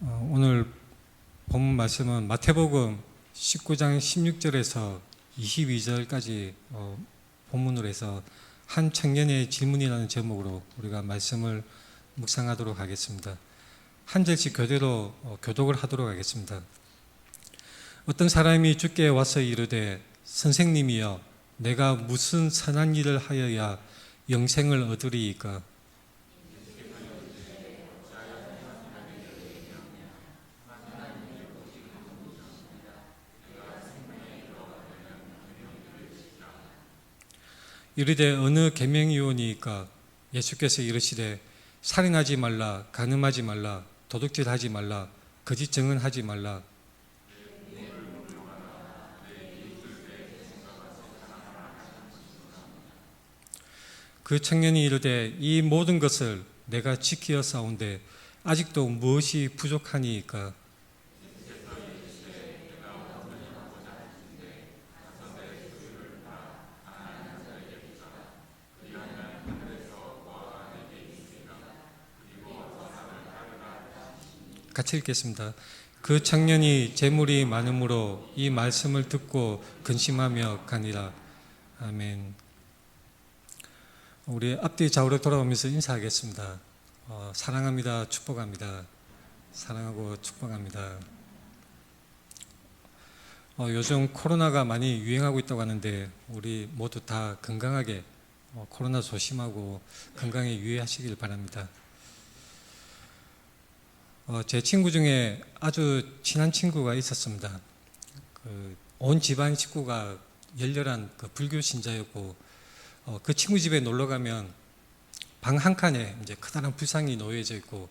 오늘 본 말씀은 마태복음 19장 16절에서 22절까지 본문으로 해서 한 청년의 질문이라는 제목으로 우리가 말씀을 묵상하도록 하겠습니다. 한 절씩 교대로 교독을 하도록 하겠습니다. 어떤 사람이 주께 와서 이르되 선생님이여 내가 무슨 선한 일을 하여야 영생을 얻으리이까? 이르되 어느 계명이오니이까? 예수께서 이르시되 살인하지 말라, 간음하지 말라, 도둑질하지 말라, 거짓 증언하지 말라. 그 청년이 이르되 이 모든 것을 내가 지키어 싸운데 아직도 무엇이 부족하니이까? 같이 읽겠습니다. 그 청년이 재물이 많음으로 이 말씀을 듣고 근심하며 가니라. 아멘. 우리 앞뒤 좌우로 돌아오면서 인사하겠습니다. 사랑합니다. 축복합니다. 사랑하고 축복합니다. 요즘 코로나가 많이 유행하고 있다고 하는데 우리 모두 다 건강하게 코로나 조심하고 건강에 유의하시길 바랍니다. 제 친구 중에 아주 친한 친구가 있었습니다. 온 집안 식구가 열렬한 불교 신자였고, 그 친구 집에 놀러 가면 방 한 칸에 이제 커다란 불상이 놓여져 있고,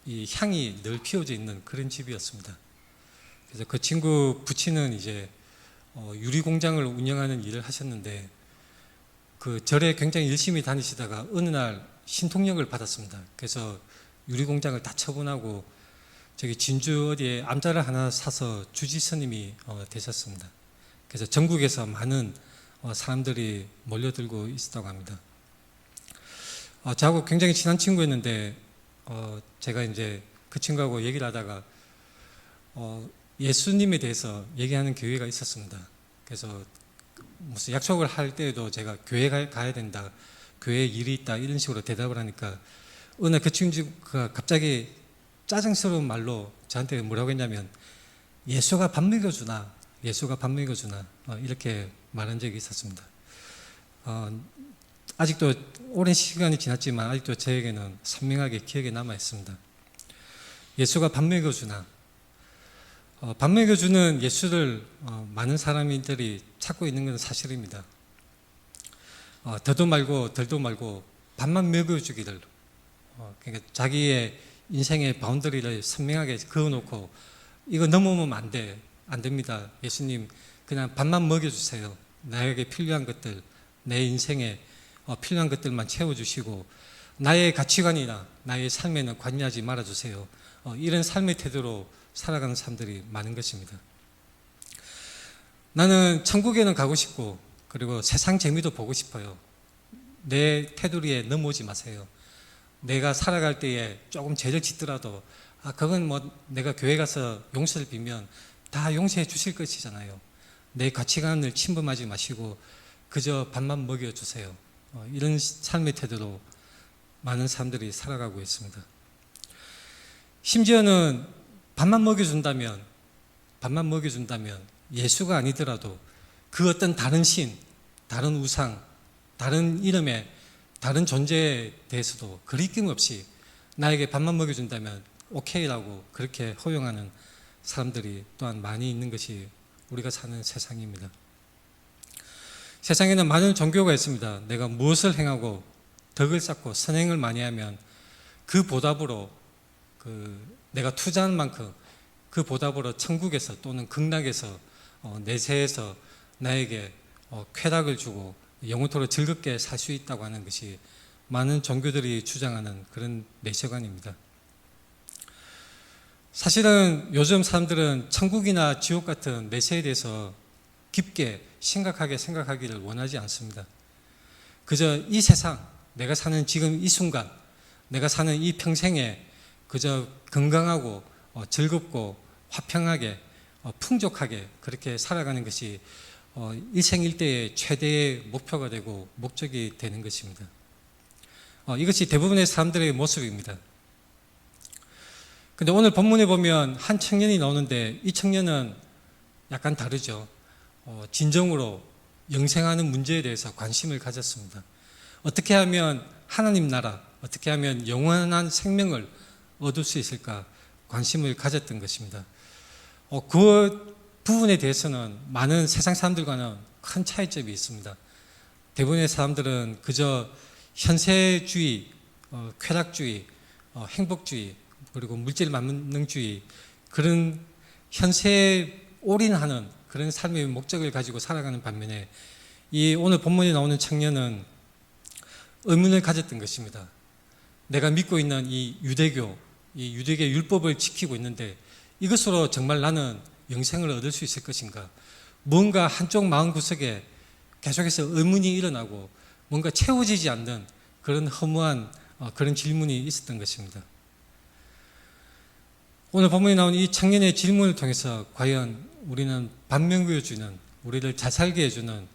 이 향이 늘 피어져 있는 그런 집이었습니다. 그래서 그 친구 부친은 이제 유리 공장을 운영하는 일을 하셨는데, 그 절에 굉장히 열심히 다니시다가 어느 날 신통력을 받았습니다. 그래서 유리 공장을 다 처분하고 저기 진주 어디에 암자를 하나 사서 주지 스님이 되셨습니다. 그래서 전국에서 많은 사람들이 몰려들고 있었다고 합니다. 저하고 굉장히 친한 친구였는데 제가 이제 그 친구하고 얘기를 하다가 예수님에 대해서 얘기하는 교회가 있었습니다. 그래서 무슨 약속을 할 때에도 제가 교회 가야 된다, 교회에 일이 있다 이런 식으로 대답을 하니까 어느 그 친구가 갑자기 짜증스러운 말로 저한테 뭐라고 했냐면 예수가 밥 먹여주나, 예수가 밥 먹여주나 이렇게 말한 적이 있었습니다. 아직도 오랜 시간이 지났지만 아직도 저에게는 선명하게 기억에 남아 있습니다. 예수가 밥 먹여주나. 밥 먹여주는 예수를 많은 사람들이 찾고 있는 건 사실입니다. 더도 말고 덜도 말고 밥만 먹여주기를, 그러니까 자기의 인생의 바운더리를 선명하게 그어놓고 이거 넘으면 안 됩니다. 예수님 그냥 밥만 먹여주세요. 나에게 필요한 것들, 내 인생에 필요한 것들만 채워주시고 나의 가치관이나 나의 삶에는 관여하지 말아주세요. 이런 삶의 태도로 살아가는 사람들이 많은 것입니다. 나는 천국에는 가고 싶고 그리고 세상 재미도 보고 싶어요. 내 테두리에 넘어오지 마세요. 내가 살아갈 때에 조금 죄를 짓더라도 그건 뭐 내가 교회 가서 용서를 빌면 다 용서해 주실 것이잖아요. 내 가치관을 침범하지 마시고 그저 밥만 먹여주세요. 이런 삶의 태도로 많은 사람들이 살아가고 있습니다. 심지어는 밥만 먹여준다면 예수가 아니더라도 그 어떤 다른 신, 다른 우상, 다른 이름의 다른 존재에 대해서도 거리낌 없이 나에게 밥만 먹여준다면 오케이라고 그렇게 허용하는 사람들이 또한 많이 있는 것이 우리가 사는 세상입니다. 세상에는 많은 종교가 있습니다. 내가 무엇을 행하고 덕을 쌓고 선행을 많이 하면 그 보답으로 내가 투자한 만큼 그 보답으로 천국에서 또는 극락에서 내세에서 나에게 쾌락을 주고 영원토록 즐겁게 살 수 있다고 하는 것이 많은 종교들이 주장하는 그런 내세관입니다. 사실은 요즘 사람들은 천국이나 지옥 같은 내세에 대해서 깊게 심각하게 생각하기를 원하지 않습니다. 그저 이 세상, 내가 사는 지금 이 순간, 내가 사는 이 평생에 그저 건강하고 즐겁고 화평하게 풍족하게 그렇게 살아가는 것이 일생일대의 최대의 목표가 되고 목적이 되는 것입니다. 이것이 대부분의 사람들의 모습입니다. 근데 오늘 본문에 보면 한 청년이 나오는데 이 청년은 약간 다르죠. 진정으로 영생하는 문제에 대해서 관심을 가졌습니다. 어떻게 하면 하나님 나라, 어떻게 하면 영원한 생명을 얻을 수 있을까 관심을 가졌던 것입니다. 그 부분에 대해서는 많은 세상 사람들과는 큰 차이점이 있습니다. 대부분의 사람들은 그저 현세주의, 쾌락주의, 행복주의, 그리고 물질 만능주의, 그런 현세에 올인하는 그런 삶의 목적을 가지고 살아가는 반면에 이 오늘 본문에 나오는 청년은 의문을 가졌던 것입니다. 내가 믿고 있는 이 유대교 율법을 지키고 있는데 이것으로 정말 나는 영생을 얻을 수 있을 것인가? 뭔가 한쪽 마음구석에 계속해서 의문이 일어나고 뭔가 채워지지 않는 그런 허무한 그런 질문이 있었던 것입니다. 오늘 본문에 나온 이 청년의 질문을 통해서 과연 우리는 반면교주는 우리를 잘 살게 해주는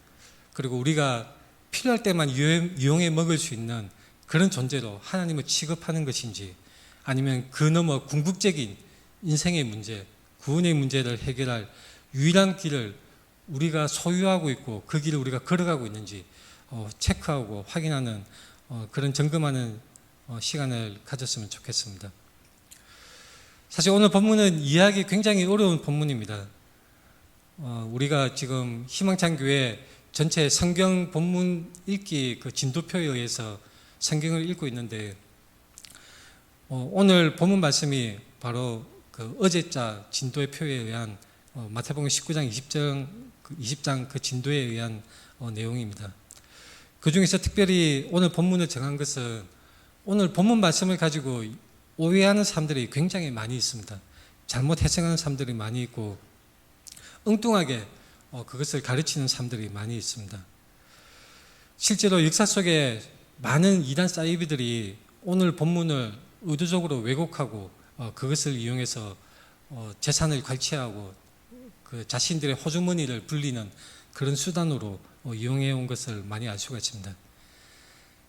그리고 우리가 필요할 때만 이용해 먹을 수 있는 그런 존재로 하나님을 취급하는 것인지 아니면 그 너머 궁극적인 인생의 문제, 구원의 문제를 해결할 유일한 길을 우리가 소유하고 있고 그 길을 우리가 걸어가고 있는지 체크하고 확인하는 그런 점검하는 시간을 가졌으면 좋겠습니다. 사실 오늘 본문은 이해하기 굉장히 어려운 본문입니다. 우리가 지금 희망찬교회 전체 성경 본문 읽기 그 진도표에 의해서 성경을 읽고 있는데 오늘 본문 말씀이 바로 그 어제자 진도의 표에 의한 마태복음 19장 20장 그 진도에 의한 내용입니다. 그 중에서 특별히 오늘 본문을 정한 것은 오늘 본문 말씀을 가지고 오해하는 사람들이 굉장히 많이 있습니다. 잘못 해석하는 사람들이 많이 있고 엉뚱하게 그것을 가르치는 사람들이 많이 있습니다. 실제로 역사 속에 많은 이단 사이비들이 오늘 본문을 의도적으로 왜곡하고 그것을 이용해서 재산을 관치하고 그 자신들의 호주머니를 불리는 그런 수단으로 이용해 온 것을 많이 알 수가 있습니다.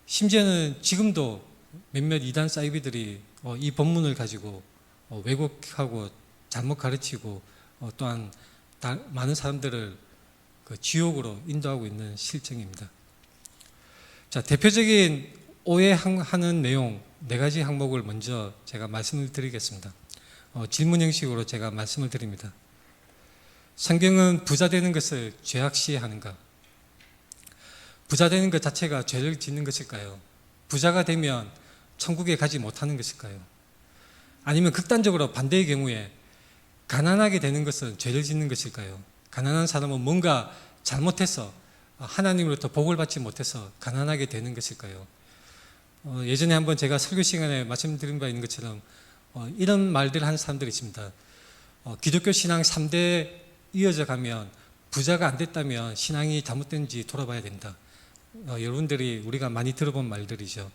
심지어는 지금도 몇몇 이단 사이비들이 이 본문을 가지고 왜곡하고 잘못 가르치고 또한 많은 사람들을 그 지옥으로 인도하고 있는 실정입니다. 자, 대표적인 오해하는 내용 4가지 항목을 먼저 제가 말씀을 드리겠습니다. 질문 형식으로 제가 말씀을 드립니다. 성경은 부자 되는 것을 죄악시하는가? 부자 되는 것 자체가 죄를 짓는 것일까요? 부자가 되면 천국에 가지 못하는 것일까요? 아니면 극단적으로 반대의 경우에 가난하게 되는 것은 죄를 짓는 것일까요? 가난한 사람은 뭔가 잘못해서 하나님으로부터 복을 받지 못해서 가난하게 되는 것일까요? 예전에 한번 제가 설교 시간에 말씀드린 바 있는 것처럼 이런 말들을 하는 사람들이 있습니다. 기독교 신앙 3대 이어져 가면 부자가 안 됐다면 신앙이 잘못된지 돌아봐야 된다. 여러분들이 우리가 많이 들어본 말들이죠.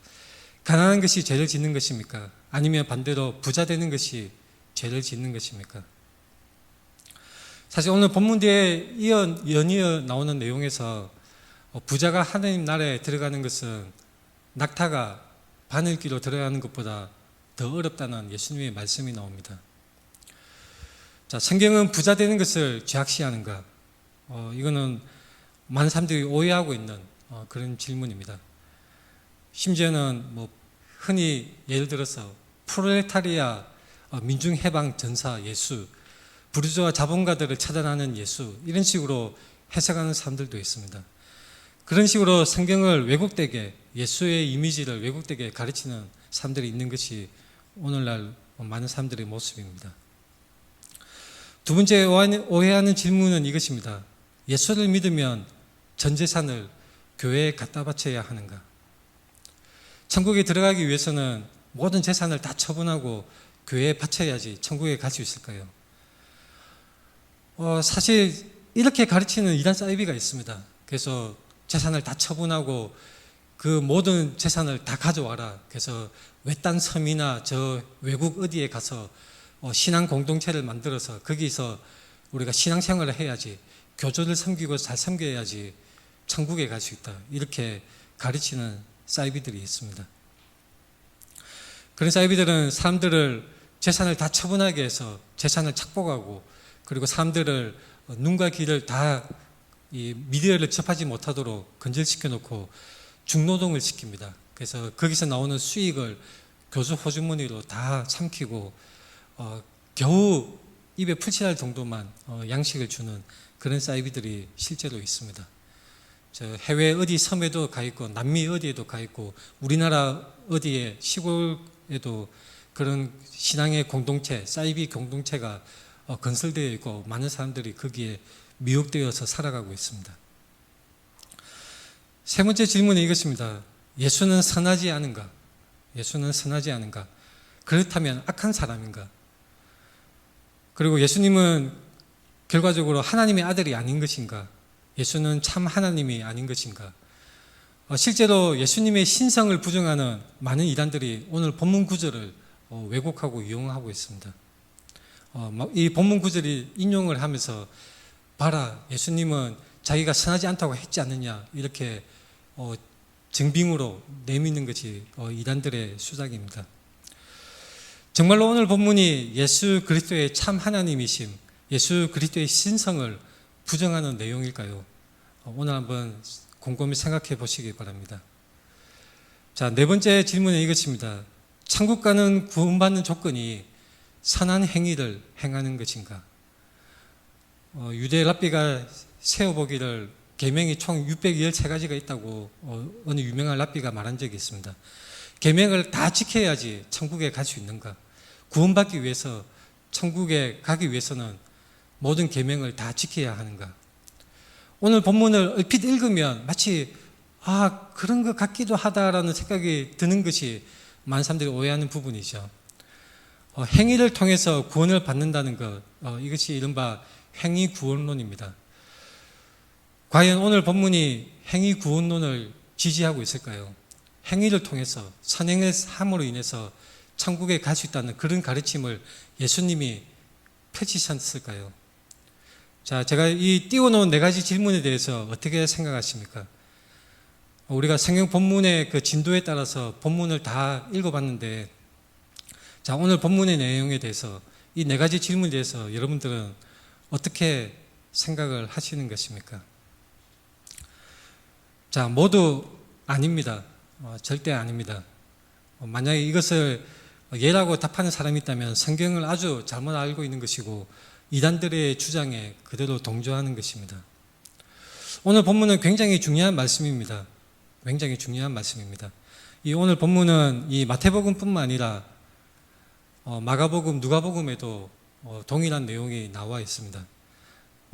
가난한 것이 죄를 짓는 것입니까? 아니면 반대로 부자 되는 것이 죄를 짓는 것입니까? 사실 오늘 본문 뒤에 연이어 나오는 내용에서 부자가 하나님 나라에 들어가는 것은 낙타가 바늘귀로 들어가는 것보다 더 어렵다는 예수님의 말씀이 나옵니다. 자, 성경은 부자 되는 것을 죄악시하는가? 이거는 많은 사람들이 오해하고 있는 그런 질문입니다. 심지어는 흔히 예를 들어서 프롤레타리아 민중해방 전사 예수, 부르주아 자본가들을 차단하는 예수, 이런 식으로 해석하는 사람들도 있습니다. 그런 식으로 성경을 왜곡되게, 예수의 이미지를 왜곡되게 가르치는 사람들이 있는 것이 오늘날 많은 사람들의 모습입니다. 두 번째 오해하는 질문은 이것입니다. 예수를 믿으면 전 재산을 교회에 갖다 바쳐야 하는가? 천국에 들어가기 위해서는 모든 재산을 다 처분하고 교회에 바쳐야지 천국에 갈 수 있을까요? 사실 이렇게 가르치는 이단 사이비가 있습니다. 그래서 재산을 다 처분하고 그 모든 재산을 다 가져와라. 그래서 외딴 섬이나 저 외국 어디에 가서 신앙 공동체를 만들어서 거기서 우리가 신앙생활을 해야지, 교조를 섬기고 잘 섬겨야지 천국에 갈 수 있다. 이렇게 가르치는 사이비들이 있습니다. 그런 사이비들은 사람들을 재산을 다 처분하게 해서 재산을 착복하고, 그리고 사람들을 눈과 귀를 다 이 미디어를 접하지 못하도록 근절시켜 놓고 중노동을 시킵니다. 그래서 거기서 나오는 수익을 교수 호주머니로 다 삼키고 겨우 입에 풀칠할 정도만 양식을 주는 그런 사이비들이 실제로 있습니다. 저 해외 어디 섬에도 가 있고 남미 어디에도 가 있고 우리나라 어디에 시골에도 그런 신앙의 공동체, 사이비 공동체가 건설되어 있고 많은 사람들이 거기에 미혹되어서 살아가고 있습니다. 세 번째 질문은 이것입니다. 예수는 선하지 않은가? 예수는 선하지 않은가? 그렇다면 악한 사람인가? 그리고 예수님은 결과적으로 하나님의 아들이 아닌 것인가? 예수는 참 하나님이 아닌 것인가? 실제로 예수님의 신성을 부정하는 많은 이단들이 오늘 본문 구절을 왜곡하고 이용하고 있습니다. 이 본문 구절이 인용을 하면서 봐라, 예수님은 자기가 선하지 않다고 했지 않느냐, 이렇게 증빙으로 내미는 것이 이단들의 수작입니다. 정말로 오늘 본문이 예수 그리스도의 참 하나님이심, 예수 그리스도의 신성을 부정하는 내용일까요? 오늘 한번 곰곰이 생각해 보시기 바랍니다. 자, 네 번째 질문은 이것입니다. 천국 가는 구원받는 조건이 선한 행위를 행하는 것인가? 유대 랍비가 세어보기를 계명이 총 613가지가 있다고 어느 유명한 랍비가 말한 적이 있습니다. 계명을 다 지켜야지 천국에 갈 수 있는가? 구원받기 위해서, 천국에 가기 위해서는 모든 계명을 다 지켜야 하는가? 오늘 본문을 얼핏 읽으면 마치 그런 것 같기도 하다라는 생각이 드는 것이 많은 사람들이 오해하는 부분이죠. 행위를 통해서 구원을 받는다는 것, 이것이 이른바 행위 구원론입니다. 과연 오늘 본문이 행위 구원론을 지지하고 있을까요? 행위를 통해서, 선행을 함으로 인해서 천국에 갈 수 있다는 그런 가르침을 예수님이 펼치셨을까요? 자, 제가 이 띄워놓은 네 가지 질문에 대해서 어떻게 생각하십니까? 우리가 성경 본문의 그 진도에 따라서 본문을 다 읽어봤는데, 자, 오늘 본문의 내용에 대해서 이 네 가지 질문에 대해서 여러분들은 어떻게 생각을 하시는 것입니까? 자, 모두 아닙니다. 절대 아닙니다. 만약에 이것을 예라고 답하는 사람이 있다면 성경을 아주 잘못 알고 있는 것이고 이단들의 주장에 그대로 동조하는 것입니다. 오늘 본문은 굉장히 중요한 말씀입니다. 굉장히 중요한 말씀입니다. 이 오늘 본문은 이 마태복음뿐만 아니라 마가복음, 누가복음에도 동일한 내용이 나와 있습니다.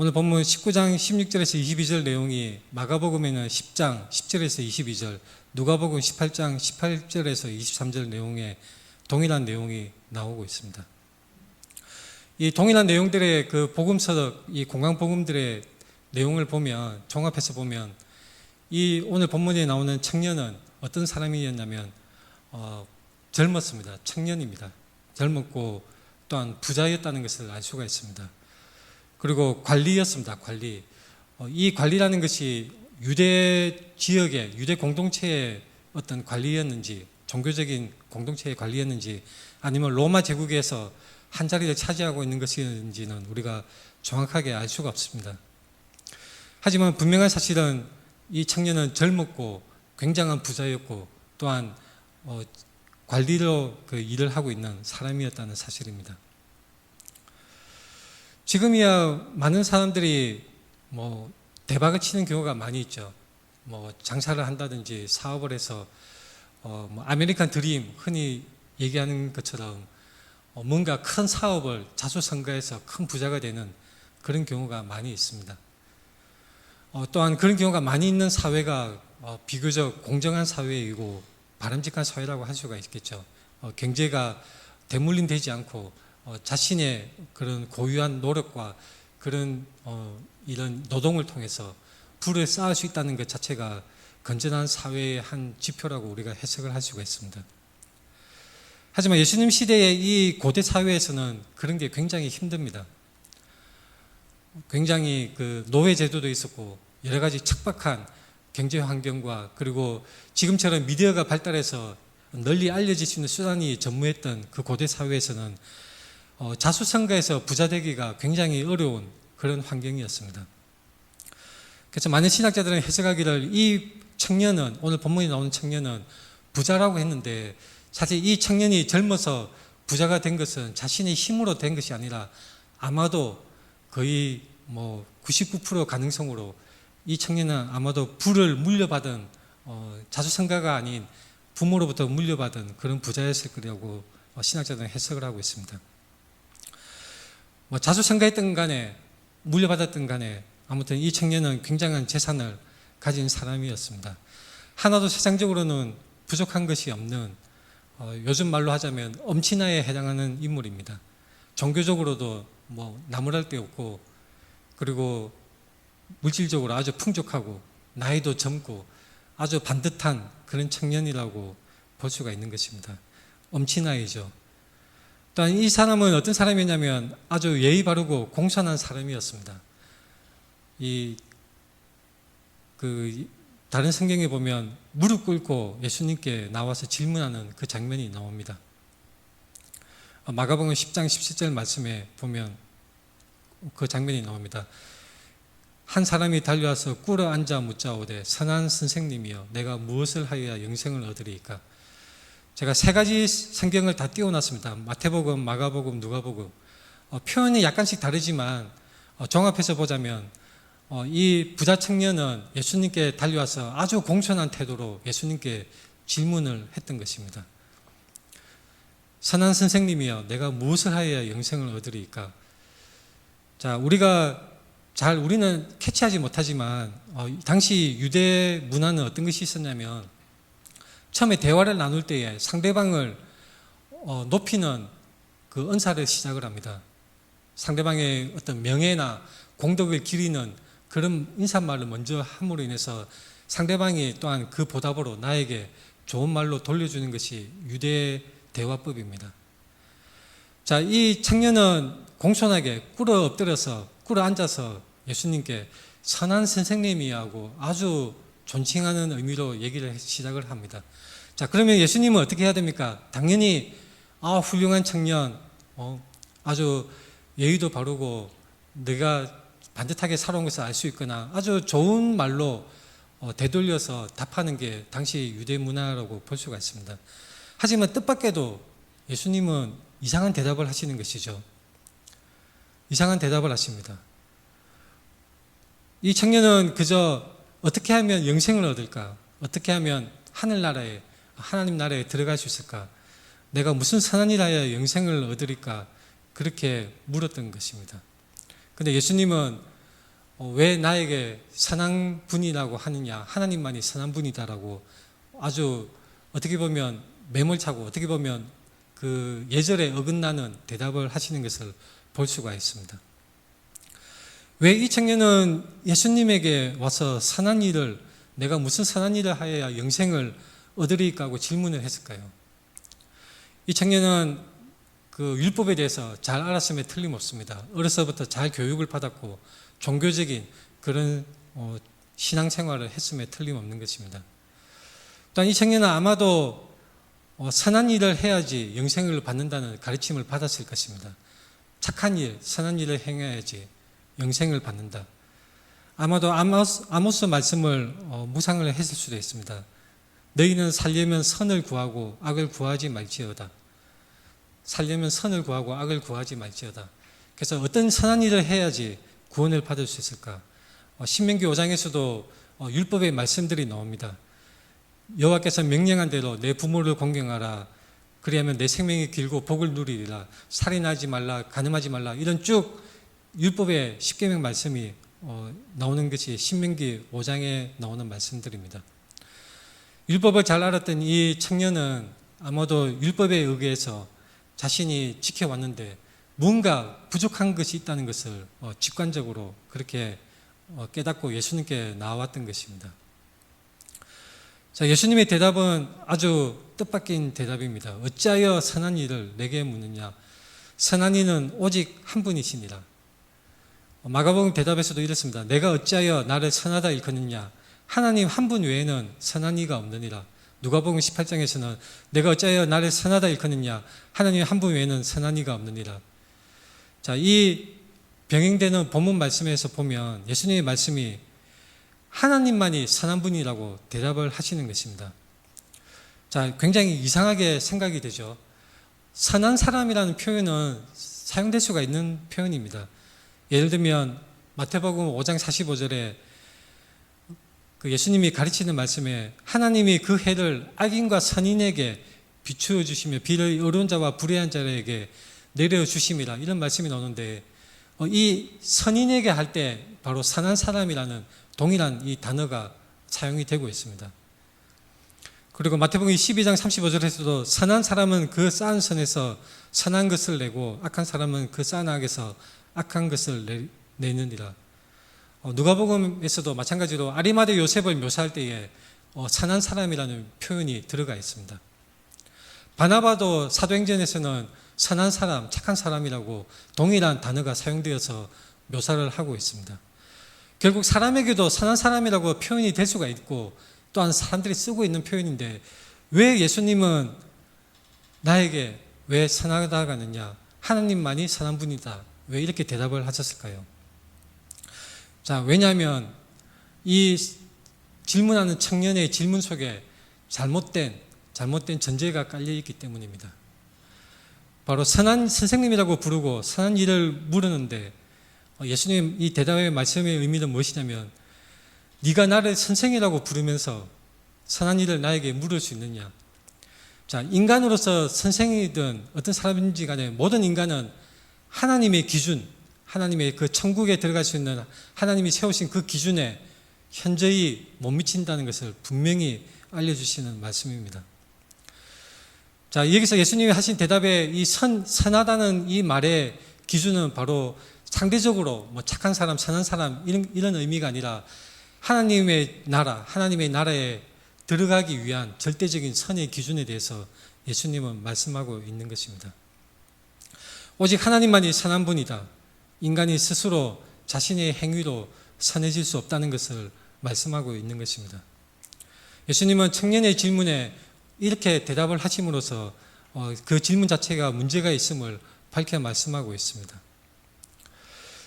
오늘 본문 19장 16절에서 22절 내용이 마가복음에는 10장 10절에서 22절, 누가복음 18장 18절에서 23절 내용에 동일한 내용이 나오고 있습니다. 이 동일한 내용들의 그 복음서, 이 공강복음들의 내용을 보면, 종합해서 보면 이 오늘 본문에 나오는 청년은 어떤 사람이었냐면 젊었습니다. 청년입니다. 젊었고 또한 부자였다는 것을 알 수가 있습니다. 그리고 관리였습니다. 관리. 이 관리라는 것이 유대 지역의, 유대 공동체의 어떤 관리였는지, 종교적인 공동체의 관리였는지, 아니면 로마 제국에서 한 자리를 차지하고 있는 것인지는 우리가 정확하게 알 수가 없습니다. 하지만 분명한 사실은 이 청년은 젊었고 굉장한 부자였고 또한 관리로 그 일을 하고 있는 사람이었다는 사실입니다. 지금이야 많은 사람들이 대박을 치는 경우가 많이 있죠. 장사를 한다든지 사업을 해서 아메리칸 드림, 흔히 얘기하는 것처럼 뭔가 큰 사업을 자수성가해서 큰 부자가 되는 그런 경우가 많이 있습니다. 또한 그런 경우가 많이 있는 사회가 비교적 공정한 사회이고 바람직한 사회라고 할 수가 있겠죠. 경제가 대물림되지 않고 자신의 그런 고유한 노력과 그런 이런 노동을 통해서 부를 쌓을 수 있다는 것 자체가 건전한 사회의 한 지표라고 우리가 해석을 할 수가 있습니다. 하지만 예수님 시대의 이 고대 사회에서는 그런 게 굉장히 힘듭니다. 굉장히 그 노예 제도도 있었고 여러 가지 척박한 경제 환경과 그리고 지금처럼 미디어가 발달해서 널리 알려질 수 있는 수단이 전무했던 그 고대 사회에서는 자수성가해서 부자 되기가 굉장히 어려운 그런 환경이었습니다. 그래서 많은 신학자들은 해석하기를 이 청년은, 오늘 본문에 나오는 청년은 부자라고 했는데 사실 이 청년이 젊어서 부자가 된 것은 자신의 힘으로 된 것이 아니라 아마도 거의 99% 가능성으로 이 청년은 아마도 부를 물려받은 자수성가가 아닌 부모로부터 물려받은 그런 부자였을 거라고 신학자들은 해석을 하고 있습니다. 자수성가했던 간에 물려받았던 간에 아무튼 이 청년은 굉장한 재산을 가진 사람이었습니다. 하나도 세상적으로는 부족한 것이 없는 요즘 말로 하자면 엄친아에 해당하는 인물입니다. 종교적으로도 나무랄 데 없고 그리고 물질적으로 아주 풍족하고 나이도 젊고 아주 반듯한 그런 청년이라고 볼 수가 있는 것입니다. 엄친아이죠. 또한 이 사람은 어떤 사람이냐면 아주 예의 바르고 공손한 사람이었습니다. 다른 성경에 보면 무릎 꿇고 예수님께 나와서 질문하는 그 장면이 나옵니다. 마가복음 10장 17절 말씀에 보면 그 장면이 나옵니다. 한 사람이 달려와서 꿇어 앉아 묻자오되 선한 선생님이여 내가 무엇을 하여야 영생을 얻으리이까. 제가 세 가지 성경을 다 띄워놨습니다. 마태복음, 마가복음, 누가복음. 표현이 약간씩 다르지만 종합해서 보자면 이 부자 청년은 예수님께 달려와서 아주 공손한 태도로 예수님께 질문을 했던 것입니다. 선한 선생님이여 내가 무엇을 하여야 영생을 얻으리이까. 자, 우리는 캐치하지 못하지만 당시 유대 문화는 어떤 것이 있었냐면 처음에 대화를 나눌 때에 상대방을 높이는 그 은사를 시작을 합니다. 상대방의 어떤 명예나 공덕을 기리는 그런 인사말을 먼저 함으로 인해서 상대방이 또한 그 보답으로 나에게 좋은 말로 돌려주는 것이 유대 대화법입니다. 자, 이 청년은 공손하게 꿇어 앉아서 예수님께 선한 선생님이 하고 아주 존칭하는 의미로 얘기를 시작을 합니다. 자, 그러면 예수님은 어떻게 해야 됩니까? 당연히 훌륭한 청년, 아주 예의도 바르고 내가 반듯하게 살아온 것을 알 수 있거나 아주 좋은 말로 되돌려서 답하는 게 당시 유대 문화라고 볼 수가 있습니다. 하지만 뜻밖에도 예수님은 이상한 대답을 하시는 것이죠. 이상한 대답을 하십니다. 이 청년은 그저 어떻게 하면 영생을 얻을까? 어떻게 하면 하늘나라에, 하나님 나라에 들어갈 수 있을까? 내가 무슨 선한 일 하여 영생을 얻으리까? 그렇게 물었던 것입니다. 근데 예수님은 왜 나에게 선한 분이라고 하느냐? 하나님만이 선한 분이다라고 아주 어떻게 보면 매몰차고 어떻게 보면 그 예절에 어긋나는 대답을 하시는 것을 볼 수가 있습니다. 왜 이 청년은 예수님에게 와서 선한 일을 내가 무슨 선한 일을 하여야 영생을 얻으리까 하고 질문을 했을까요? 이 청년은 그 율법에 대해서 잘 알았음에 틀림없습니다. 어려서부터 잘 교육을 받았고 종교적인 그런 신앙생활을 했음에 틀림없는 것입니다. 또한 이 청년은 아마도 선한 일을 해야지 영생을 받는다는 가르침을 받았을 것입니다. 착한 일, 선한 일을 행해야지 영생을 받는다. 아마도 아모스 말씀을 묵상을 했을 수도 있습니다. 너희는 살려면 선을 구하고 악을 구하지 말지어다. 살려면 선을 구하고 악을 구하지 말지어다. 그래서 어떤 선한 일을 해야지 구원을 받을 수 있을까? 신명기 5장에서도 율법의 말씀들이 나옵니다. 여호와께서 명령한 대로 내 부모를 공경하라. 그리하면 내 생명이 길고 복을 누리리라. 살인하지 말라, 간음하지 말라. 이런 쭉 율법의 십계명 말씀이 나오는 것이 신명기 5장에 나오는 말씀들입니다. 율법을 잘 알았던 이 청년은 아마도 율법에 의해서 자신이 지켜왔는데 뭔가 부족한 것이 있다는 것을 직관적으로 그렇게 깨닫고 예수님께 나왔던 것입니다. 자, 예수님의 대답은 아주 뜻밖인 대답입니다. 어찌하여 선한 일을 내게 묻느냐? 선한 이는 오직 한 분이시니라. 마가복음 대답에서도 이렇습니다. 내가 어찌하여 나를 선하다 일컫느냐? 하나님 한 분 외에는 선한 이가 없느니라. 누가복음 18장에서는 내가 어찌하여 나를 선하다 일컫느냐? 하나님 한 분 외에는 선한 이가 없느니라. 자, 이 병행되는 본문 말씀에서 보면 예수님의 말씀이 하나님만이 선한 분이라고 대답을 하시는 것입니다. 자, 굉장히 이상하게 생각이 되죠. 선한 사람이라는 표현은 사용될 수가 있는 표현입니다. 예를 들면 마태복음 5장 45절에 그 예수님이 가르치는 말씀에 하나님이 그 해를 악인과 선인에게 비추어 주시며 비를 어려운 자와 불의한 자에게 내려 주심이라, 이런 말씀이 나오는데 이 선인에게 할 때 바로 선한 사람이라는 동일한 이 단어가 사용이 되고 있습니다. 그리고 마태복음 12장 35절에서도 선한 사람은 그 쌓은 선에서 선한 것을 내고 악한 사람은 그 쌓은 악에서 악한 것을 내느니라. 누가복음에서도 마찬가지로 아리마대 요셉을 묘사할 때에 선한 사람이라는 표현이 들어가 있습니다. 바나바도 사도행전에서는 선한 사람, 착한 사람이라고 동일한 단어가 사용되어서 묘사를 하고 있습니다. 결국 사람에게도 선한 사람이라고 표현이 될 수가 있고 또한 사람들이 쓰고 있는 표현인데 왜 예수님은 나에게 왜 선하다고 하느냐? 하나님만이 선한 분이다. 왜 이렇게 대답을 하셨을까요? 자, 왜냐하면 이 질문하는 청년의 질문 속에 잘못된 전제가 깔려 있기 때문입니다. 바로 선한 선생님이라고 부르고 선한 일을 물었는데 예수님 이 대답의 말씀의 의미는 무엇이냐면 네가 나를 선생이라고 부르면서 선한 일을 나에게 물을 수 있느냐? 자, 인간으로서 선생이든 어떤 사람인지 간에 모든 인간은 하나님의 기준, 하나님의 그 천국에 들어갈 수 있는 하나님이 세우신 그 기준에 현저히 못 미친다는 것을 분명히 알려주시는 말씀입니다. 자, 여기서 예수님이 하신 대답에 이 선하다는 이 말의 기준은 바로 상대적으로 뭐 착한 사람, 선한 사람 이런 의미가 아니라 하나님의 나라에 들어가기 위한 절대적인 선의 기준에 대해서 예수님은 말씀하고 있는 것입니다. 오직 하나님만이 선한 분이다. 인간이 스스로 자신의 행위로 선해질 수 없다는 것을 말씀하고 있는 것입니다. 예수님은 청년의 질문에 이렇게 대답을 하심으로써 그 질문 자체가 문제가 있음을 밝혀 말씀하고 있습니다.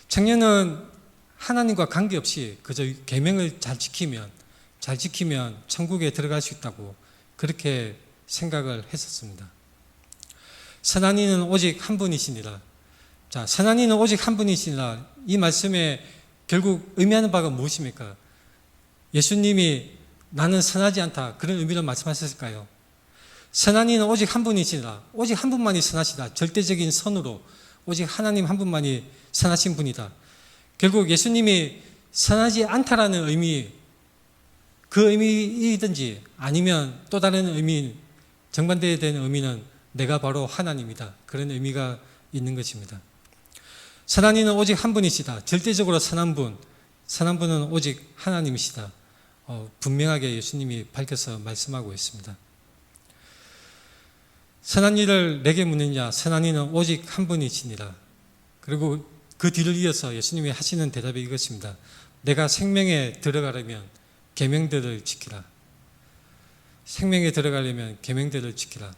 청년은 하나님과 관계없이 그저 계명을 잘 지키면 천국에 들어갈 수 있다고 그렇게 생각을 했었습니다. 선한 이는 오직 한 분이시니라. 자, 선한 이는 오직 한 분이시니라. 이 말씀에 결국 의미하는 바가 무엇입니까? 예수님이 나는 선하지 않다, 그런 의미로 말씀하셨을까요? 선한 이는 오직 한 분이시니라. 오직 한 분만이 선하시다. 절대적인 선으로 오직 하나님 한 분만이 선하신 분이다. 결국 예수님이 선하지 않다라는 의미, 그 의미이든지 아니면 또 다른 의미, 정반대되는 의미는 내가 바로 하나님이다, 그런 의미가 있는 것입니다. 선한 이는 오직 한 분이시다. 절대적으로 선한 분은 오직 하나님이시다. 분명하게 예수님이 밝혀서 말씀하고 있습니다. 선한 일을 내게 묻느냐? 선한 이는 오직 한 분이시니라. 그리고 그 뒤를 이어서 예수님이 하시는 대답이 이것입니다. 내가 생명에 들어가려면 계명들을 지키라. 생명에 들어가려면 계명들을 지키라.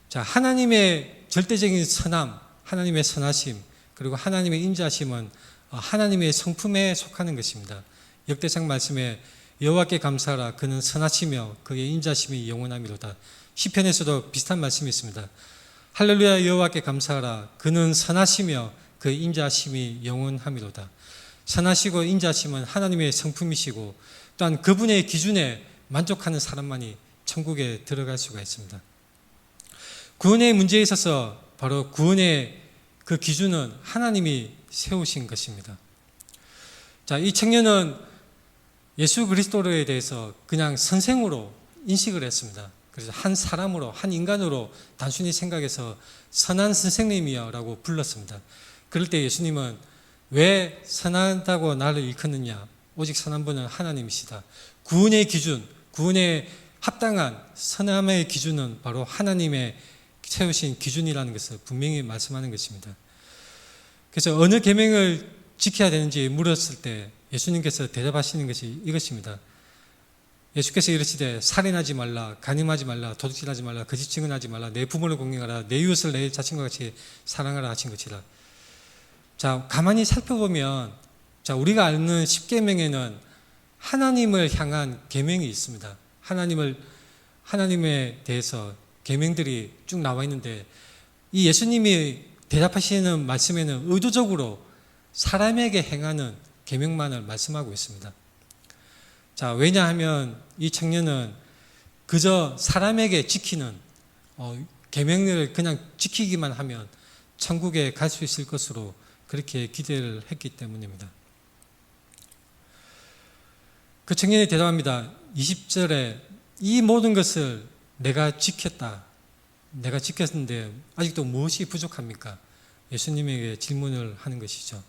자, 하나님의 절대적인 선함, 하나님의 선하심, 그리고 하나님의 인자심은 하나님의 성품에 속하는 것입니다. 역대상 말씀에 여호와께 감사하라. 그는 선하시며 그의 인자심이 영원하미로다. 시편에서도 비슷한 말씀이 있습니다. 할렐루야 여호와께 감사하라. 그는 선하시며 그의 인자심이 영원하미로다. 선하시고 인자심은 하나님의 성품이시고 또한 그분의 기준에 만족하는 사람만이 천국에 들어갈 수가 있습니다. 구원의 문제에 있어서 바로 구원의 그 기준은 하나님이 세우신 것입니다. 자, 이 청년은 예수 그리스도에 대해서 그냥 선생으로 인식을 했습니다. 그래서 한 사람으로, 한 인간으로 단순히 생각해서 선한 선생님이여 라고 불렀습니다. 그럴 때 예수님은 왜 선하다고 나를 일컫느냐? 오직 선한 분은 하나님이시다. 구원의 기준, 구원의 합당한 선함의 기준은 바로 하나님의 세우신 기준이라는 것을 분명히 말씀하는 것입니다. 그래서 어느 계명을 지켜야 되는지 물었을 때 예수님께서 대답하시는 것이 이것입니다. 예수께서 이르시되 살인하지 말라, 간음하지 말라, 도둑질하지 말라, 거짓 증언하지 말라, 내 부모를 공경하라, 내 이웃을 내 자신과 같이 사랑하라 하신 것이라. 자, 가만히 살펴보면 자, 우리가 아는 십계명에는 하나님을 향한 계명이 있습니다. 하나님에 대해서 계명들이 쭉 나와 있는데 이 예수님이 대답하시는 말씀에는 의도적으로 사람에게 행하는 계명만을 말씀하고 있습니다. 자, 왜냐하면 이 청년은 그저 사람에게 지키는 계명을 그냥 지키기만 하면 천국에 갈 수 있을 것으로 그렇게 기대를 했기 때문입니다. 그 청년이 대답합니다. 20절에 이 모든 것을 내가 지켰다. 내가 지켰는데 아직도 무엇이 부족합니까? 예수님에게 질문을 하는 것이죠.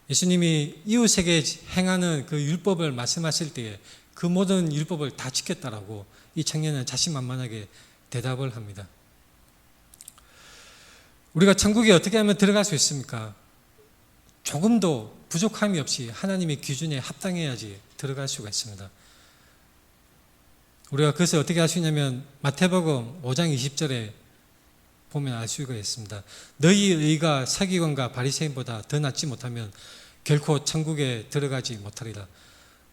예수님이 이웃에게 행하는 그 율법을 말씀하실 때에 그 모든 율법을 다 지켰다라고 이 청년은 자신만만하게 대답을 합니다. 우리가 천국에 어떻게 하면 들어갈 수 있습니까? 조금도 부족함이 없이 하나님의 기준에 합당해야지 들어갈 수가 있습니다. 우리가 그것을 어떻게 알 수 있냐면 마태복음 5장 20절에 보면 알 수가 있습니다. 너희 의가 서기관과 바리새인보다 더 낫지 못하면 결코 천국에 들어가지 못하리라.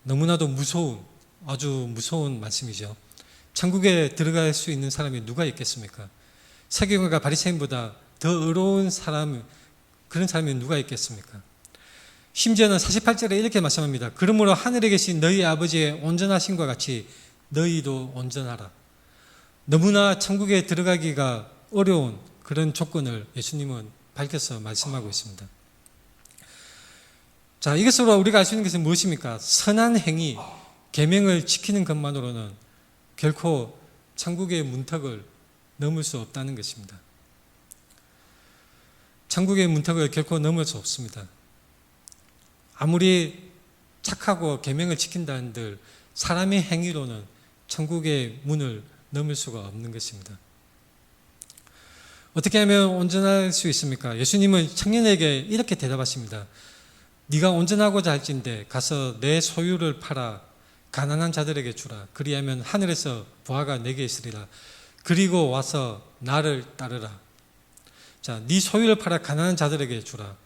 너무나도 무서운, 아주 무서운 말씀이죠. 천국에 들어갈 수 있는 사람이 누가 있겠습니까? 서기관과 바리새인보다 더 의로운 사람, 그런 사람이 누가 있겠습니까? 심지어는 48절에 이렇게 말씀합니다. 그러므로 하늘에 계신 너희 아버지의 온전하심과 같이 너희도 온전하라. 너무나 천국에 들어가기가 어려운 그런 조건을 예수님은 밝혀서 말씀하고 있습니다. 자, 이것으로 우리가 알 수 있는 것은 무엇입니까? 선한 행위, 계명을 지키는 것만으로는 결코 천국의 문턱을 넘을 수 없다는 것입니다. 천국의 문턱을 결코 넘을 수 없습니다. 아무리 착하고 계명을 지킨다 한들 사람의 행위로는 천국의 문을 넘을 수가 없는 것입니다. 어떻게 하면 온전할 수 있습니까? 예수님은 청년에게 이렇게 대답하십니다. 네가 온전하고자 할진대 가서 내 소유를 팔아 가난한 자들에게 주라. 그리하면 하늘에서 보화가 내게 있으리라. 그리고 와서 나를 따르라. 자, 네 소유를 팔아 가난한 자들에게 주라.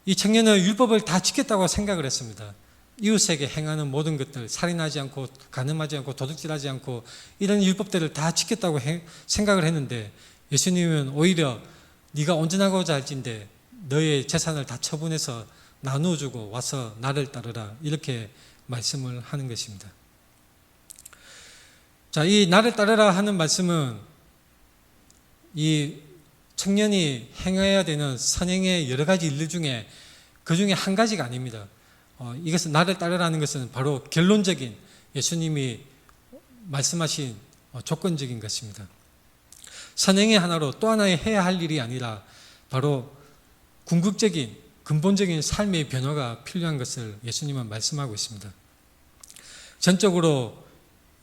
이 청년은 율법을 다 지켰다고 생각을 했습니다. 이웃에게 행하는 모든 것들, 살인하지 않고 간음하지 않고 도둑질하지 않고 이런 율법들을 다 지켰다고 생각을 했는데 예수님은 오히려 네가 온전하고자 할진대 너의 재산을 다 처분해서 나누어주고 와서 나를 따르라 이렇게 말씀을 하는 것입니다. 자, 이 나를 따르라 하는 말씀은 이 청년이 행해야 되는 선행의 여러 가지 일들 중에 그 중에 한 가지가 아닙니다. 이것은 나를 따르라는 것은 바로 결론적인 예수님이 말씀하신 조건적인 것입니다. 선행의 하나로 또 하나의 해야 할 일이 아니라 바로 궁극적인 근본적인 삶의 변화가 필요한 것을 예수님은 말씀하고 있습니다. 전적으로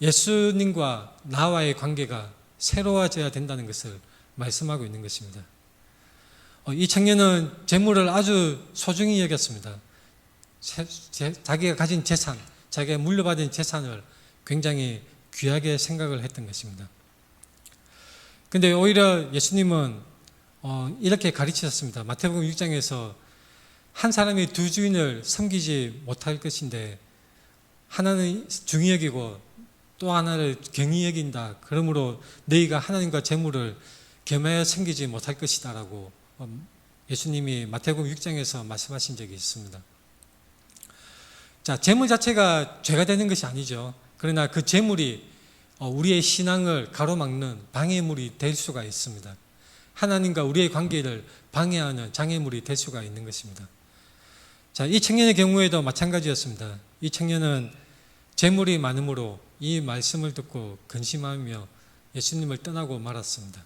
예수님과 나와의 관계가 새로워져야 된다는 것을 말씀하고 있는 것입니다. 이 청년은 재물을 아주 소중히 여겼습니다. 자기가 가진 재산, 자기가 물려받은 재산을 굉장히 귀하게 생각을 했던 것입니다. 그런데 오히려 예수님은 이렇게 가르치셨습니다. 마태복음 6장에서 한 사람이 두 주인을 섬기지 못할 것인데 하나는 중히 여기고 또 하나를 경히 여긴다. 그러므로 너희가 하나님과 재물을 겸하여 섬기지 못할 것이다 라고 예수님이 마태복음 6장에서 말씀하신 적이 있습니다. 자, 재물 자체가 죄가 되는 것이 아니죠. 그러나 그 재물이 우리의 신앙을 가로막는 방해물이 될 수가 있습니다. 하나님과 우리의 관계를 방해하는 장애물이 될 수가 있는 것입니다. 자, 이 청년의 경우에도 마찬가지였습니다. 이 청년은 재물이 많음으로 이 말씀을 듣고 근심하며 예수님을 떠나고 말았습니다.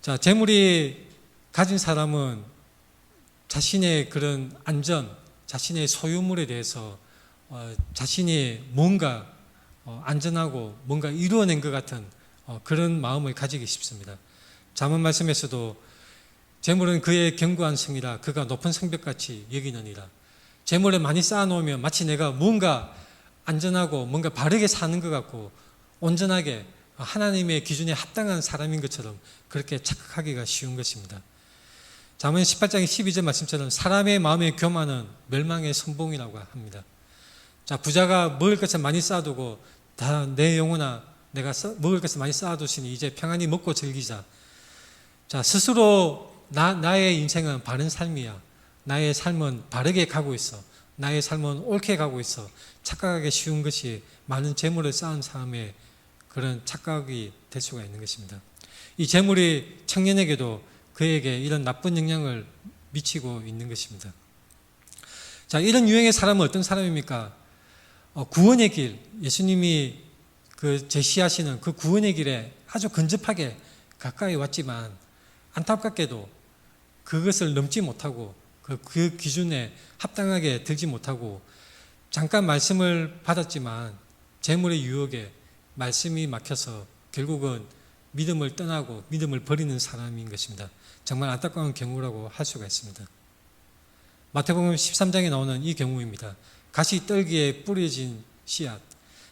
자, 재물이 가진 사람은 자신의 그런 안전, 자신의 소유물에 대해서 자신이 뭔가 안전하고 뭔가 이루어낸 것 같은 그런 마음을 가지기 쉽습니다. 잠언 말씀에서도 재물은 그의 견고한 성이라 그가 높은 성벽같이 여기느니라. 재물을 많이 쌓아놓으면 마치 내가 뭔가 안전하고 뭔가 바르게 사는 것 같고 온전하게 하나님의 기준에 합당한 사람인 것처럼 그렇게 착각하기가 쉬운 것입니다. 잠언 18장 12절 말씀처럼 사람의 마음의 교만은 멸망의 선봉이라고 합니다. 자, 부자가 먹을 것을 많이 쌓아두고 다 내 영혼아 내가 먹을 것을 많이 쌓아두시니 이제 평안히 먹고 즐기자. 자, 스스로 나의 인생은 바른 삶이야. 나의 삶은 바르게 가고 있어. 나의 삶은 옳게 가고 있어. 착각하기 쉬운 것이 많은 재물을 쌓은 사람의 그런 착각이 될 수가 있는 것입니다. 이 재물이 청년에게도 그에게 이런 나쁜 영향을 미치고 있는 것입니다. 자, 이런 유형의 사람은 어떤 사람입니까? 구원의 길, 예수님이 그 제시하시는 그 구원의 길에 아주 근접하게 가까이 왔지만 안타깝게도 그것을 넘지 못하고 그 기준에 합당하게 들지 못하고 잠깐 말씀을 받았지만 재물의 유혹에 말씀이 막혀서 결국은 믿음을 떠나고 믿음을 버리는 사람인 것입니다. 정말 안타까운 경우라고 할 수가 있습니다. 마태복음 13장에 나오는 이 경우입니다. 가시 떨기에 뿌려진 씨앗,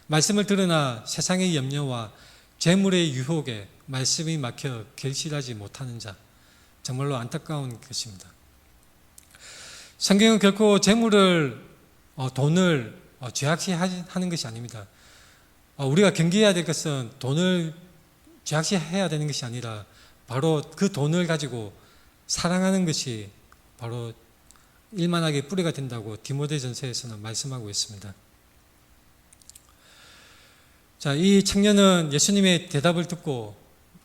말씀을 들으나 세상의 염려와 재물의 유혹에 말씀이 막혀 결실하지 못하는 자, 정말로 안타까운 것입니다. 성경은 결코 재물을, 돈을 죄악시하는 것이 아닙니다. 우리가 경계해야 될 것은 돈을 죄악시해야 되는 것이 아니라 바로 그 돈을 가지고 사랑하는 것이 바로 일만하게 뿌리가 된다고 디모데전서에서는 말씀하고 있습니다. 자, 이 청년은 예수님의 대답을 듣고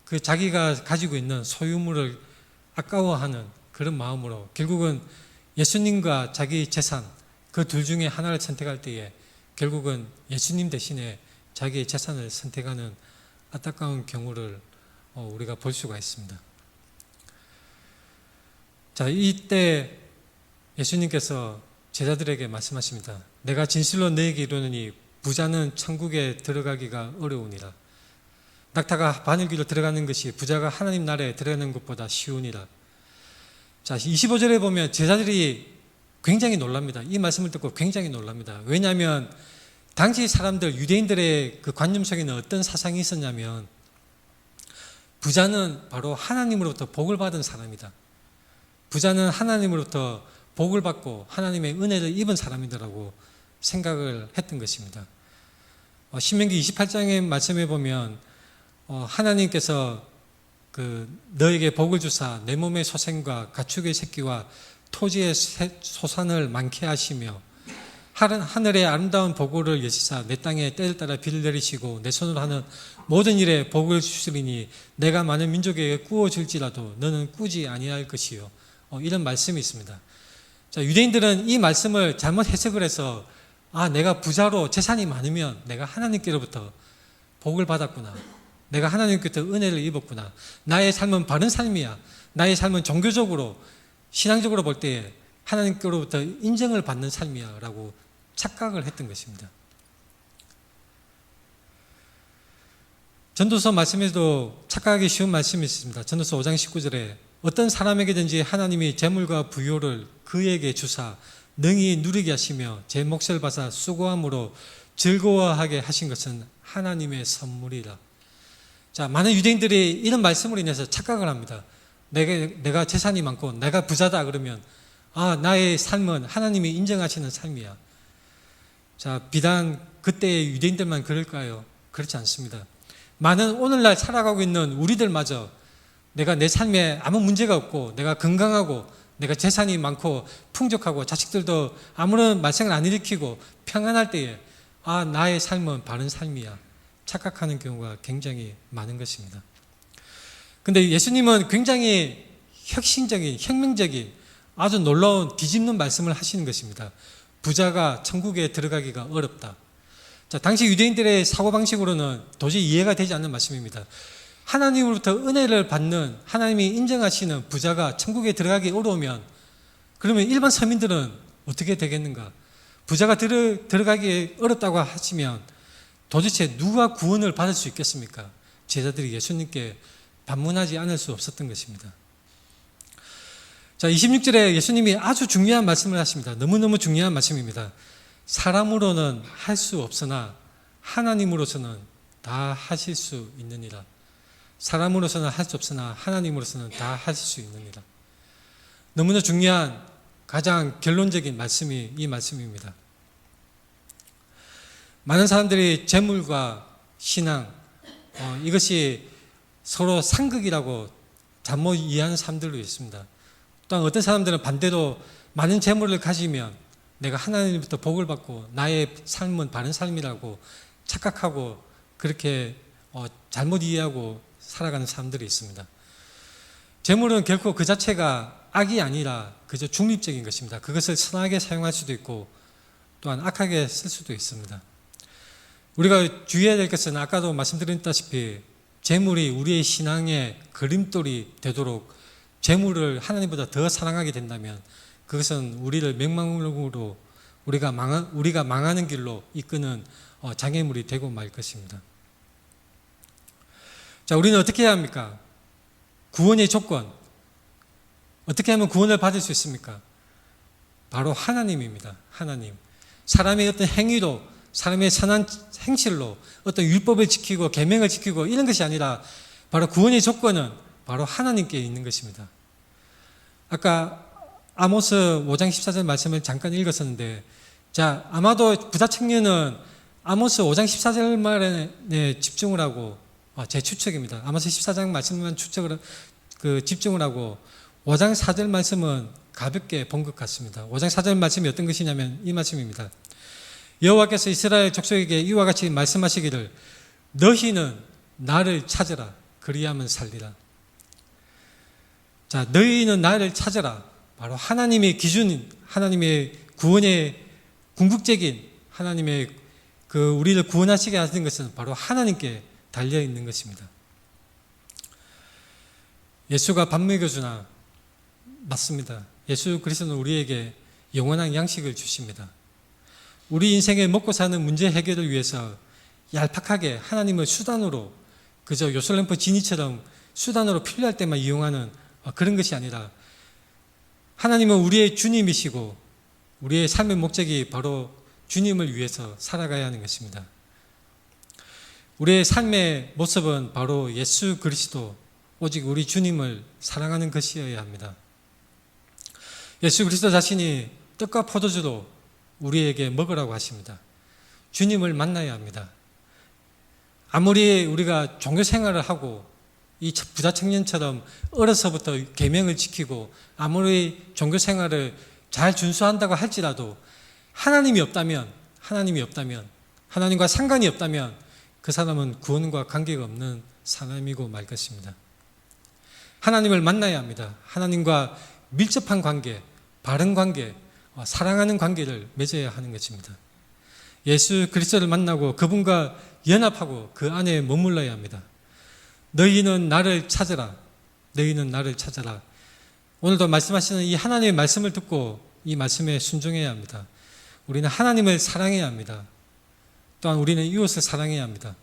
그 자기가 가지고 있는 소유물을 아까워하는 그런 마음으로 결국은 예수님과 자기 재산 그 둘 중에 하나를 선택할 때에 결국은 예수님 대신에 자기의 재산을 선택하는 안타까운 경우를 우리가 볼 수가 있습니다. 자, 이때 예수님께서 제자들에게 말씀하십니다. 내가 진실로 너에게 이르노니 부자는 천국에 들어가기가 어려우니라. 낙타가 바늘귀로 들어가는 것이 부자가 하나님 나라에 들어가는 것보다 쉬우니라. 자, 25절에 보면 제자들이 굉장히 놀랍니다. 이 말씀을 듣고 굉장히 놀랍니다. 왜냐하면 당시 사람들, 유대인들의 그 관념 속에는 어떤 사상이 있었냐면 부자는 바로 하나님으로부터 복을 받은 사람이다. 부자는 하나님으로부터 복을 받고 하나님의 은혜를 입은 사람이라고 생각을 했던 것입니다. 신명기 28장의 말씀에 보면 하나님께서 너에게 복을 주사 내 몸의 소생과 가축의 새끼와 토지의 소산을 많게 하시며 하늘의 아름다운 보고를 여시사 내 땅에 때를 따라 비를 내리시고 내 손으로 하는 모든 일에 복을 주시리니 내가 많은 민족에게 꾸어줄지라도 너는 꾸지 아니할 것이요. 이런 말씀이 있습니다. 자, 유대인들은 이 말씀을 잘못 해석을 해서 내가 부자로 재산이 많으면 내가 하나님께로부터 복을 받았구나. 내가 하나님께로부터 은혜를 입었구나. 나의 삶은 바른 삶이야. 나의 삶은 종교적으로 신앙적으로 볼 때에 하나님께로부터 인정을 받는 삶이야 라고 착각을 했던 것입니다. 전도서 말씀에도 착각하기 쉬운 말씀이 있습니다. 전도서 5장 19절에 어떤 사람에게든지 하나님이 재물과 부요를 그에게 주사 능히 누리게 하시며 제 몫을 받아 수고함으로 즐거워하게 하신 것은 하나님의 선물이라. 자, 많은 유대인들이 이런 말씀으로 인해서 착각을 합니다. 내가 재산이 많고 내가 부자다 그러면 나의 삶은 하나님이 인정하시는 삶이야. 자, 비단 그때의 유대인들만 그럴까요? 그렇지 않습니다. 많은 오늘날 살아가고 있는 우리들마저 내가 내 삶에 아무 문제가 없고 내가 건강하고 내가 재산이 많고 풍족하고 자식들도 아무런 말썽을 안 일으키고 평안할 때에 나의 삶은 바른 삶이야 착각하는 경우가 굉장히 많은 것입니다. 근데 예수님은 굉장히 혁신적인 혁명적인 아주 놀라운 뒤집는 말씀을 하시는 것입니다. 부자가 천국에 들어가기가 어렵다. 자, 당시 유대인들의 사고방식으로는 도저히 이해가 되지 않는 말씀입니다. 하나님으로부터 은혜를 받는 하나님이 인정하시는 부자가 천국에 들어가기 어려우면 그러면 일반 서민들은 어떻게 되겠는가? 부자가 들어가기 어렵다고 하시면 도대체 누가 구원을 받을 수 있겠습니까? 제자들이 예수님께 반문하지 않을 수 없었던 것입니다. 자, 26절에 예수님이 아주 중요한 말씀을 하십니다. 너무너무 중요한 말씀입니다. 사람으로는 할 수 없으나 하나님으로서는 다 하실 수 있느니라. 사람으로서는 할 수 없으나 하나님으로서는 다 하실 수 있느니라. 너무나 중요한 가장 결론적인 말씀이 이 말씀입니다. 많은 사람들이 재물과 신앙, 이것이 서로 상극이라고 잘못 이해하는 사람들도 있습니다. 또한 어떤 사람들은 반대로 많은 재물을 가지면 내가 하나님부터 복을 받고 나의 삶은 바른 삶이라고 착각하고 그렇게 잘못 이해하고 살아가는 사람들이 있습니다. 재물은 결코 그 자체가 악이 아니라 그저 중립적인 것입니다. 그것을 선하게 사용할 수도 있고 또한 악하게 쓸 수도 있습니다. 우리가 주의해야 될 것은 아까도 말씀드렸다시피 재물이 우리의 신앙의 걸림돌이 되도록 재물을 하나님보다 더 사랑하게 된다면 그것은 우리를 맹망으로 우리가 망하는 길로 이끄는 장애물이 되고 말 것입니다. 자, 우리는 어떻게 해야 합니까? 구원의 조건, 어떻게 하면 구원을 받을 수 있습니까? 바로 하나님입니다. 하나님. 사람의 어떤 행위로, 사람의 선한 행실로 어떤 율법을 지키고 계명을 지키고 이런 것이 아니라 바로 구원의 조건은 바로 하나님께 있는 것입니다. 아까 아모스 5장 14절 말씀을 잠깐 읽었었는데, 자, 아마도 부자 청년은 아모스 5장 14절 말에 집중을 하고, 제 추측입니다. 아모스 14장 말씀만 집중을 하고 5장 4절 말씀은 가볍게 본 것 같습니다. 5장 4절 말씀이 어떤 것이냐면 이 말씀입니다. 여호와께서 이스라엘 족속에게 이와 같이 말씀하시기를 너희는 나를 찾으라 그리하면 살리라. 자, 너희는 나를 찾으라. 바로 하나님의 기준, 하나님의 구원의 궁극적인 하나님의 우리를 구원하시게 하시는 것은 바로 하나님께 달려 있는 것입니다. 예수가 밥 먹여주나? 맞습니다. 예수 그리스도는 우리에게 영원한 양식을 주십니다. 우리 인생에 먹고 사는 문제 해결을 위해서 얄팍하게 하나님을 수단으로 그저 요술램프 지니처럼 수단으로 필요할 때만 이용하는 그런 것이 아니라 하나님은 우리의 주님이시고 우리의 삶의 목적이 바로 주님을 위해서 살아가야 하는 것입니다. 우리의 삶의 모습은 바로 예수 그리스도, 오직 우리 주님을 사랑하는 것이어야 합니다. 예수 그리스도 자신이 떡과 포도주로 우리에게 먹으라고 하십니다. 주님을 만나야 합니다. 아무리 우리가 종교 생활을 하고 이 부자 청년처럼 어려서부터 계명을 지키고 아무리 종교 생활을 잘 준수한다고 할지라도 하나님이 없다면 하나님과 상관이 없다면 그 사람은 구원과 관계가 없는 사람이고 말 것입니다. 하나님을 만나야 합니다. 하나님과 밀접한 관계, 바른 관계, 사랑하는 관계를 맺어야 하는 것입니다. 예수 그리스도를 만나고 그분과 연합하고 그 안에 머물러야 합니다. 너희는 나를 찾으라. 너희는 나를 찾아라. 오늘도 말씀하시는 이 하나님의 말씀을 듣고 이 말씀에 순종해야 합니다. 우리는 하나님을 사랑해야 합니다. 또한 우리는 이웃을 사랑해야 합니다.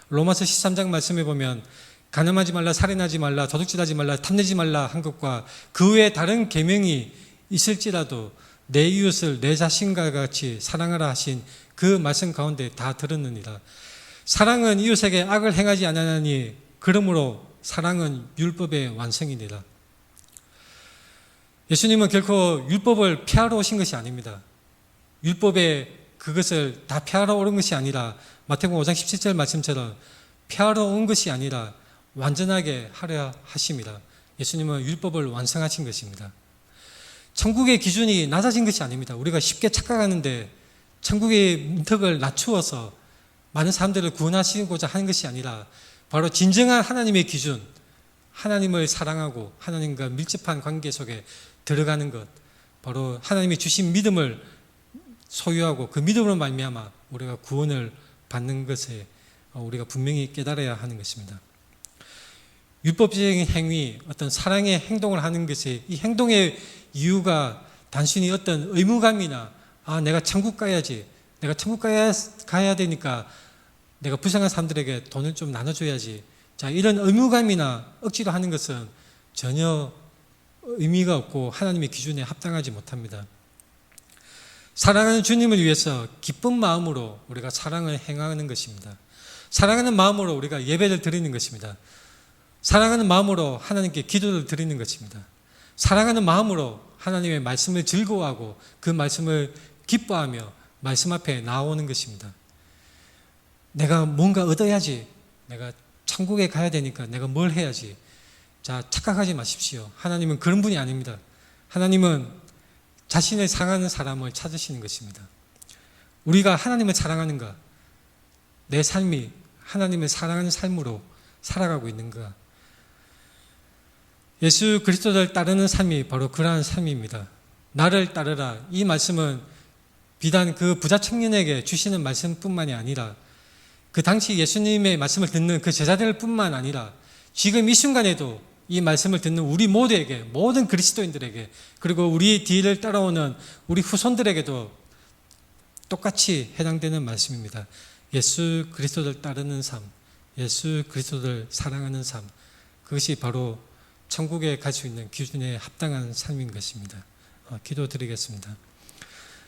로마서 13장 말씀에 보면 간음하지 말라, 살인하지 말라, 도둑질하지 말라, 탐내지 말라 한 것과 그 외에 다른 계명이 있을지라도 내 이웃을 내 자신과 같이 사랑하라 하신 그 말씀 가운데 다 들었느니라. 사랑은 이웃에게 악을 행하지 아니하나니 그러므로 사랑은 율법의 완성이니라. 예수님은 결코 율법을 피하러 오신 것이 아닙니다. 율법의 그것을 다 피하러 오는 것이 아니라 마태복음 5장 17절 말씀처럼 피하러 온 것이 아니라 완전하게 하려 하십니다. 예수님은 율법을 완성하신 것입니다. 천국의 기준이 낮아진 것이 아닙니다. 우리가 쉽게 착각하는데 천국의 문턱을 낮추어서 많은 사람들을 구원하시고자 하는 것이 아니라 바로 진정한 하나님의 기준, 하나님을 사랑하고 하나님과 밀접한 관계 속에 들어가는 것, 바로 하나님이 주신 믿음을 소유하고 그 믿음으로 말미암아 우리가 구원을 받는 것에 우리가 분명히 깨달아야 하는 것입니다. 율법적인 행위, 어떤 사랑의 행동을 하는 것이 이 행동의 이유가 단순히 어떤 의무감이나 내가 천국 가야지. 내가 천국 가야 되니까 내가 불쌍한 사람들에게 돈을 좀 나눠줘야지. 자, 이런 의무감이나 억지로 하는 것은 전혀 의미가 없고 하나님의 기준에 합당하지 못합니다. 사랑하는 주님을 위해서 기쁜 마음으로 우리가 사랑을 행하는 것입니다. 사랑하는 마음으로 우리가 예배를 드리는 것입니다. 사랑하는 마음으로 하나님께 기도를 드리는 것입니다. 사랑하는 마음으로 하나님의 말씀을 즐거워하고 그 말씀을 기뻐하며 말씀 앞에 나오는 것입니다. 내가 뭔가 얻어야지. 내가 천국에 가야 되니까 내가 뭘 해야지. 자, 착각하지 마십시오. 하나님은 그런 분이 아닙니다. 하나님은 자신을 사랑하는 사람을 찾으시는 것입니다. 우리가 하나님을 사랑하는가? 내 삶이 하나님을 사랑하는 삶으로 살아가고 있는가? 예수 그리스도를 따르는 삶이 바로 그러한 삶입니다. 나를 따르라. 이 말씀은 비단 그 부자 청년에게 주시는 말씀뿐만이 아니라 그 당시 예수님의 말씀을 듣는 그 제자들 뿐만 아니라 지금 이 순간에도 이 말씀을 듣는 우리 모두에게, 모든 그리스도인들에게, 그리고 우리 뒤를 따라오는 우리 후손들에게도 똑같이 해당되는 말씀입니다. 예수 그리스도를 따르는 삶, 예수 그리스도를 사랑하는 삶, 그것이 바로 천국에 갈 수 있는 기준에 합당한 삶인 것입니다. 기도드리겠습니다.